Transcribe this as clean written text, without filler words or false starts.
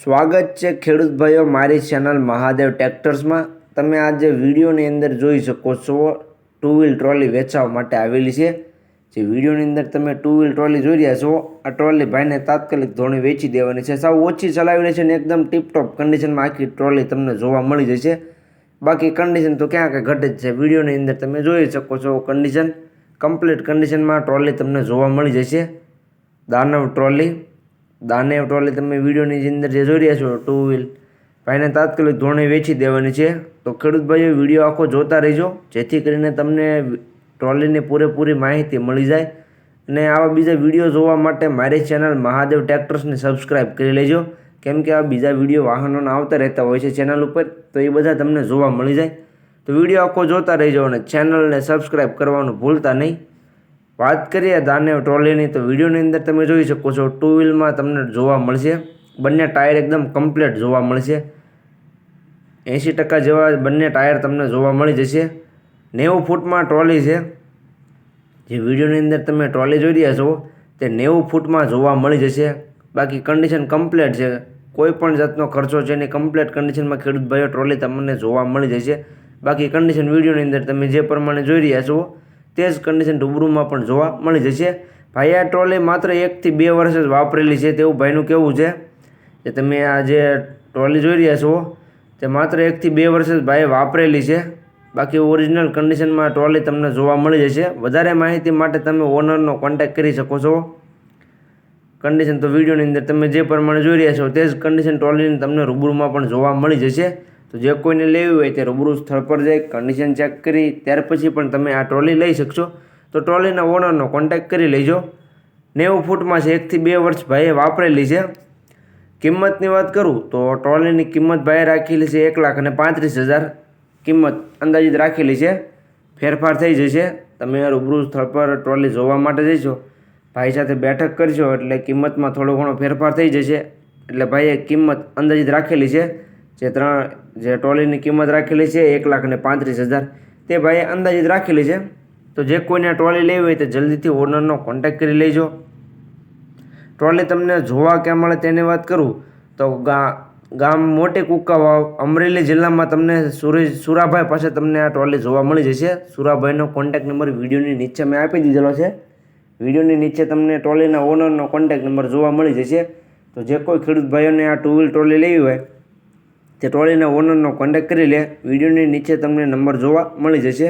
સ્વાગત છે ખેડૂત ભાઈઓ મારી ચેનલ મહાદેવ ટ્રેક્ટર્સમાં। તમે આજે વિડીયોની અંદર જોઈ શકો છો ટુ વ્હીલ ટ્રોલી વેચવા માટે આવેલી છે। જે વિડીયોની અંદર તમે ટુ વ્હીલ ટ્રોલી જોઈ રહ્યા છો, આ ટ્રોલી ભાઈને તાત્કાલિક ધોરણે વેચી દેવાની છે। સાવ ઓછી ચલાવેલી છે ને એકદમ ટીપટોપ કન્ડિશનમાં આખી ટ્રોલી તમને જોવા મળી જશે। બાકી કન્ડિશન તો ક્યાં કે ઘટે જ છે। વિડીયોની અંદર તમે જોઈ શકો છો કન્ડિશન કમ્પ્લીટ કન્ડિશનમાં ટ્રોલી તમને જોવા મળી જશે। દાનવ ટ્રોલી તમે વિડીયોની અંદર જે જોઈ રહ્યા છો ટુ વ્હીલ ભાઈને તાત્કાલિક ધોરણે વેચી દેવાની છે। તો ખેડૂત ભાઈઓ વિડીયો આખો જોતા રહેજો, જેથી કરીને તમને ટ્રોલીની પૂરેપૂરી માહિતી મળી જાય। અને આવા બીજા વિડીયો જોવા માટે મારી ચેનલ મહાદેવ ટ્રેક્ટર્સને સબસ્ક્રાઈબ કરી લેજો, કેમ કે આ બીજા વિડીયો વાહનોના આવતા રહેતા હોય છે ચેનલ ઉપર, તો એ બધા તમને જોવા મળી જાય। તો વિડીયો આખો જોતા રહેજો અને ચેનલને સબસ્ક્રાઈબ કરવાનું ભૂલતા નહીં। વાત કરીએ દાનેવ ટ્રોલીની, તો વિડીયોની અંદર તમે જોઈ શકો છો ટુ વ્હીલમાં તમને જોવા મળશે। બંને ટાયર એકદમ કમ્પ્લીટ જોવા મળશે। 80% જેવા બંને ટાયર તમને જોવા મળી જશે। 90 ફૂટમાં ટ્રોલી છે। જે વિડીયોની અંદર તમે ટ્રોલી જોઈ રહ્યા છો તે 90 ફૂટમાં જોવા મળી જશે। બાકી કન્ડિશન કમ્પ્લીટ છે, કોઈ પણ જાતનો ખર્ચો છે એની કમ્પ્લીટ કન્ડિશનમાં ખેડૂત ભાઈઓ ટ્રોલી તમને જોવા મળી જશે। બાકી કન્ડિશન વિડીયોની અંદર તમે જે પ્રમાણે જોઈ રહ્યા છો તે જ કન્ડિશન રૂબરૂમાં પણ જોવા મળી જશે। ભાઈ આ ટ્રોલી માત્ર 1 થી 2 વર્ષ જ વાપરેલી છે તેવું ભાઈનું કહેવું છે। કે તમે આ જે ટ્રોલી જોઈ રહ્યા છો તે માત્ર 1 થી 2 વર્ષ જ ભાઈએ વાપરેલી છે। બાકી ઓરિજિનલ કન્ડિશનમાં ટ્રોલી તમને જોવા મળી જશે। વધારે માહિતી માટે તમે ઓનરનો કોન્ટેક્ટ કરી શકો છો। કન્ડિશન તો વિડીયોની અંદર તમે જે પ્રમાણે જોઈ રહ્યા છો તે જ કન્ડિશન ટ્રોલીની તમને રૂબરૂમાં પણ જોવા મળી જશે। તો જે કોઈને લેવી હોય તે રૂબરૂ સ્થળ પર જઈ કન્ડિશન ચેક કરી ત્યાર પછી પણ તમે આ ટ્રોલી લઈ શકશો। તો ટ્રોલીના ઓનરનો કોન્ટેક્ટ કરી લેજો। 90 ફૂટમાં છે, 1 થી 2 વર્ષ ભાઈએ વાપરેલી છે। કિંમતની વાત કરું તો ટ્રોલીની કિંમત ભાઈએ રાખેલી છે 1,35,000 કિંમત અંદાજિત રાખેલી છે। ફેરફાર થઈ જશે। તમે રૂબરૂ સ્થળ પર ટ્રોલી જોવા માટે જઈશો, ભાઈ સાથે બેઠક કરશો એટલે કિંમતમાં થોડો ઘણો ફેરફાર થઈ જશે। એટલે ભાઈએ કિંમત અંદાજિત રાખેલી છે, જે ટ્રોલીની કિંમત રાખેલી છે 1,35,000 તે ભાઈએ અંદાજિત રાખેલી છે। તો જે કોઈને ટ્રોલી લેવી હોય તે જલ્દીથી ઓનરનો કોન્ટેક્ટ કરી લેજો। ટ્રોલી તમને જોવા ક્યાં મળે તેની વાત કરું તો ગામ મોટી કુકાવાવ અમરેલી જિલ્લામાં તમને સુરાભાઈ પાસે તમને આ ટ્રોલી જોવા મળી જશે। સુરાભાઈનો કોન્ટેક્ટ નંબર વિડીયોની નીચે મેં આપી દીધેલો છે। વિડીયોની નીચે તમને ટ્રોલીના ઓનરનો કોન્ટેક્ટ નંબર જોવા મળી જશે। તો જે કોઈ ખેડૂત ભાઈઓને આ ટુ વ્હીલ ટ્રોલી લેવી હોય તે ટ્રોલીના ઓનરનો કોન્ટેક્ટ કરી લે, વિડીયોની નીચે તમને નંબર જોવા મળી જશે।